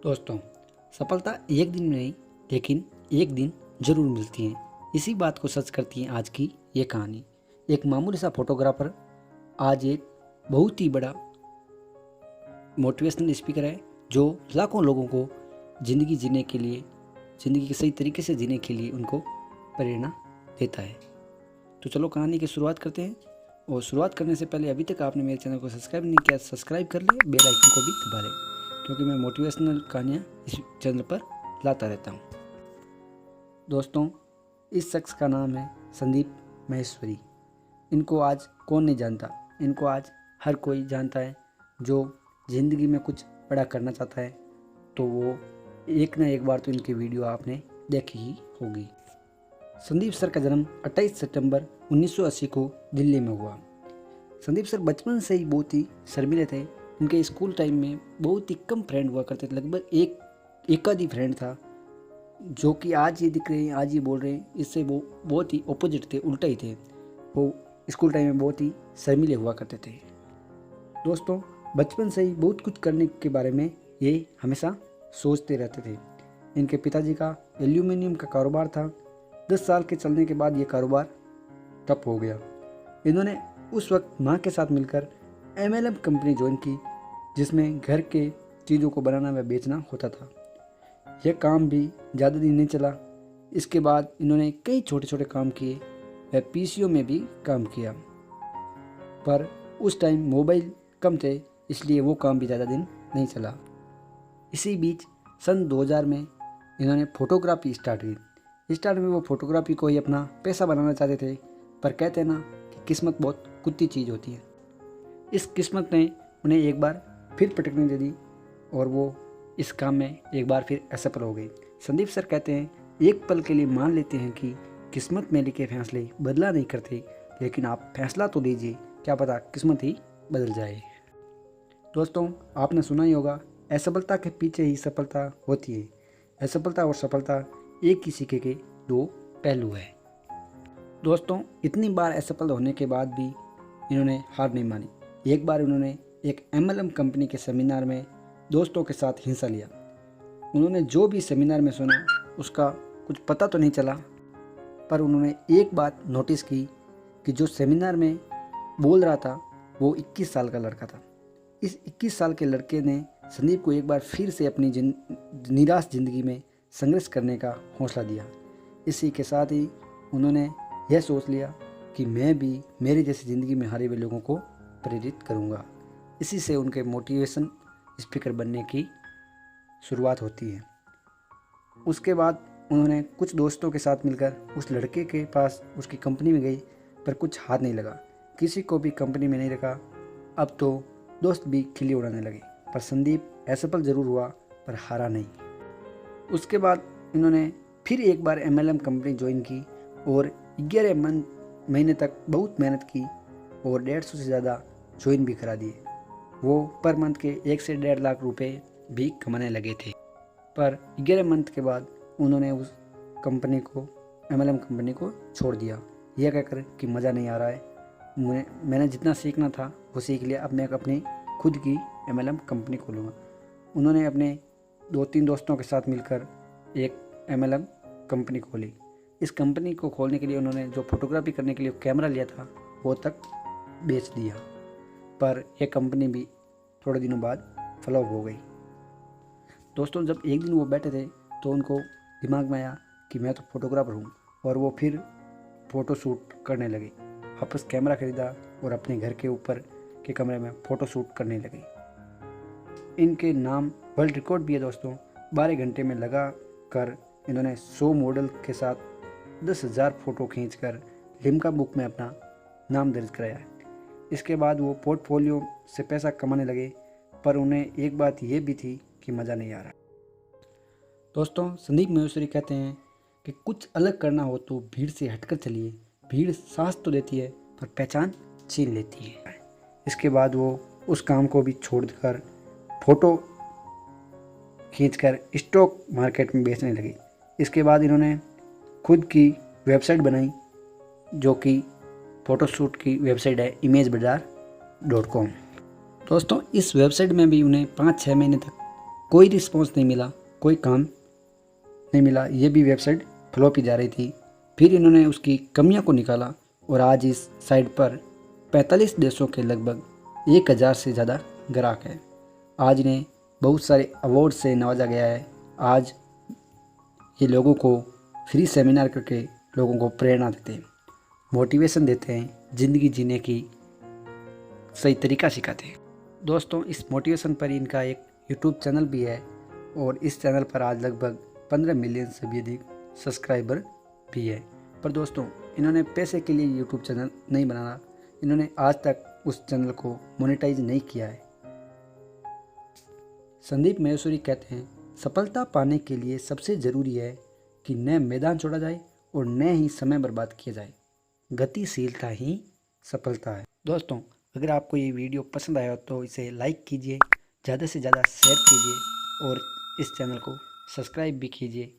दोस्तों, सफलता एक दिन में नहीं लेकिन एक दिन जरूर मिलती है। इसी बात को सच करती है आज की ये कहानी। एक मामूली सा फोटोग्राफर आज एक बहुत ही बड़ा मोटिवेशनल स्पीकर है, जो लाखों लोगों को ज़िंदगी जीने के लिए, ज़िंदगी के सही तरीके से जीने के लिए उनको प्रेरणा देता है। तो चलो कहानी की शुरुआत करते हैं। और शुरुआत करने से पहले अभी तक आपने मेरे चैनल को सब्सक्राइब नहीं किया, सब्सक्राइब कर ले, बेल आइकन को भी दबा लें, क्योंकि मैं मोटिवेशनल कहानियाँ इस चैनल पर लाता रहता हूँ। दोस्तों, इस शख्स का नाम है संदीप माहेश्वरी। इनको आज कौन नहीं जानता, इनको आज हर कोई जानता है। जो ज़िंदगी में कुछ बड़ा करना चाहता है तो वो एक ना एक बार तो इनकी वीडियो आपने देखी ही होगी। संदीप सर का जन्म 28 सितंबर 1980 को दिल्ली में हुआ। संदीप सर बचपन से ही बहुत ही शर्मीले थे। उनके स्कूल टाइम में बहुत ही कम फ्रेंड हुआ करते थे, लगभग एक आध ही फ्रेंड था, जो कि आज ये दिख रहे हैं, आज ये बोल रहे हैं, इससे वो बहुत ही अपोजिट थे, उल्टा ही थे। वो स्कूल टाइम में बहुत ही शर्मीले हुआ करते थे। दोस्तों, बचपन से ही बहुत कुछ करने के बारे में ये हमेशा सोचते रहते थे। इनके पिताजी का एल्यूमिनियम का कारोबार था। 10 साल के चलने के बाद ये कारोबार ठप हो गया। इन्होंने उस वक्त माँ के साथ मिलकर MLM कंपनी ज्वाइन की, जिसमें घर के चीज़ों को बनाना व बेचना होता था। यह काम भी ज़्यादा दिन नहीं चला। इसके बाद इन्होंने कई छोटे छोटे काम किए व पीसीओ में भी काम किया, पर उस टाइम मोबाइल कम थे, इसलिए वो काम भी ज़्यादा दिन नहीं चला। इसी बीच सन 2000 में इन्होंने फोटोग्राफी स्टार्ट की। स्टार्ट में वो फोटोग्राफी को ही अपना पैसा बनाना चाहते थे, पर कहते हैं ना कि किस्मत बहुत कुत्ती चीज़ होती है। इस किस्मत ने उन्हें एक बार फिर पटकने दे दी और वो इस काम में एक बार फिर असफल हो गई। संदीप सर कहते हैं, एक पल के लिए मान लेते हैं कि किस्मत में लिखे फैसले बदला नहीं करते, लेकिन आप फैसला तो लीजिए, क्या पता किस्मत ही बदल जाए। दोस्तों, आपने सुना ही होगा, असफलता के पीछे ही सफलता होती है। असफलता और सफलता एक ही सिक्के के दो पहलू है। दोस्तों, इतनी बार असफल होने के बाद भी इन्होंने हार नहीं मानी। एक बार उन्होंने एक MLM कंपनी के सेमिनार में दोस्तों के साथ हिस्सा लिया। उन्होंने जो भी सेमिनार में सुना उसका कुछ पता तो नहीं चला, पर उन्होंने एक बात नोटिस की कि जो सेमिनार में बोल रहा था वो 21 साल का लड़का था। इस 21 साल के लड़के ने संदीप को एक बार फिर से अपनी निराश ज़िंदगी में संघर्ष करने का हौसला दिया। इसी के साथ ही उन्होंने यह सोच लिया कि मैं भी मेरी जैसी ज़िंदगी में हारे हुए लोगों को प्रेरित करूंगा। इसी से उनके मोटिवेशन स्पीकर बनने की शुरुआत होती है। उसके बाद उन्होंने कुछ दोस्तों के साथ मिलकर उस लड़के के पास उसकी कंपनी में गई, पर कुछ हाथ नहीं लगा, किसी को भी कंपनी में नहीं रखा। अब तो दोस्त भी खिल्ली उड़ाने लगे, पर संदीप असफल जरूर हुआ पर हारा नहीं। उसके बाद इन्होंने फिर एक बार MLM कंपनी ज्वाइन की और 11 महीने तक बहुत मेहनत की और 150 से ज़्यादा ज्वाइन भी करा दिए। वो पर मंथ के 1 से 1.5 लाख रुपए भी कमाने लगे थे। पर 11 मंथ के बाद उन्होंने उस कंपनी को, MLM कंपनी को छोड़ दिया, यह कहकर कि मज़ा नहीं आ रहा है, मैंने जितना सीखना था वो सीख लिया, अब मैं अपनी खुद की MLM कंपनी खोलूँगा। उन्होंने अपने 2-3 दोस्तों के साथ मिलकर एक MLM कंपनी खोली। इस कंपनी को खोलने के लिए उन्होंने जो फोटोग्राफी करने के लिए कैमरा लिया था वो तक बेच दिया, पर यह कंपनी भी थोड़े दिनों बाद फ्लॉप हो गई। दोस्तों, जब एक दिन वो बैठे थे तो उनको दिमाग में आया कि मैं तो फोटोग्राफर हूँ, और वो फिर फ़ोटो शूट करने लगे। वापस कैमरा खरीदा और अपने घर के ऊपर के कमरे में फ़ोटो शूट करने लगे। इनके नाम वर्ल्ड रिकॉर्ड भी है दोस्तों। 12 घंटे में लगा कर इन्होंने 100 मॉडल के साथ 10,000 फ़ोटो खींचकर लिम्का बुक में अपना नाम दर्ज कराया। इसके बाद वो पोर्टफोलियो से पैसा कमाने लगे, पर उन्हें एक बात ये भी थी कि मज़ा नहीं आ रहा। दोस्तों, संदीप माहेश्वरी कहते हैं कि कुछ अलग करना हो तो भीड़ से हटकर चलिए। भीड़ सांस तो देती है पर पहचान छीन लेती है। इसके बाद वो उस काम को भी छोड़कर फ़ोटो खींचकर स्टॉक मार्केट में बेचने लगे। इसके बाद इन्होंने खुद की वेबसाइट बनाई, जो कि फ़ोटोशूट की वेबसाइट है imagebazaar.com। दोस्तों, इस वेबसाइट में भी उन्हें 5-6 महीने तक कोई रिस्पॉन्स नहीं मिला, कोई काम नहीं मिला, ये भी वेबसाइट फ्लॉप ही जा रही थी। फिर इन्होंने उसकी कमियों को निकाला और आज इस साइट पर 45 देशों के लगभग 1000 से ज़्यादा ग्राहक हैं। आज इन्हें बहुत सारे अवार्ड से नवाजा गया है। आज ये लोगों को फ्री सेमिनार करके लोगों को प्रेरणा देते हैं, मोटिवेशन देते हैं, ज़िंदगी जीने की सही तरीका सिखाते हैं। दोस्तों, इस मोटिवेशन पर इनका एक यूट्यूब चैनल भी है और इस चैनल पर आज लगभग 15 मिलियन से भी अधिक सब्सक्राइबर भी है। पर दोस्तों, इन्होंने पैसे के लिए यूट्यूब चैनल नहीं बनाना, इन्होंने आज तक उस चैनल को मोनेटाइज नहीं किया है। संदीप माहेश्वरी कहते हैं, सफलता पाने के लिए सबसे ज़रूरी है कि न मैदान छोड़ा जाए और न ही समय बर्बाद किया जाए। गतिशीलता ही सफलता है। दोस्तों, अगर आपको ये वीडियो पसंद आया हो तो इसे लाइक कीजिए, ज़्यादा से ज़्यादा शेयर कीजिए और इस चैनल को सब्सक्राइब भी कीजिए।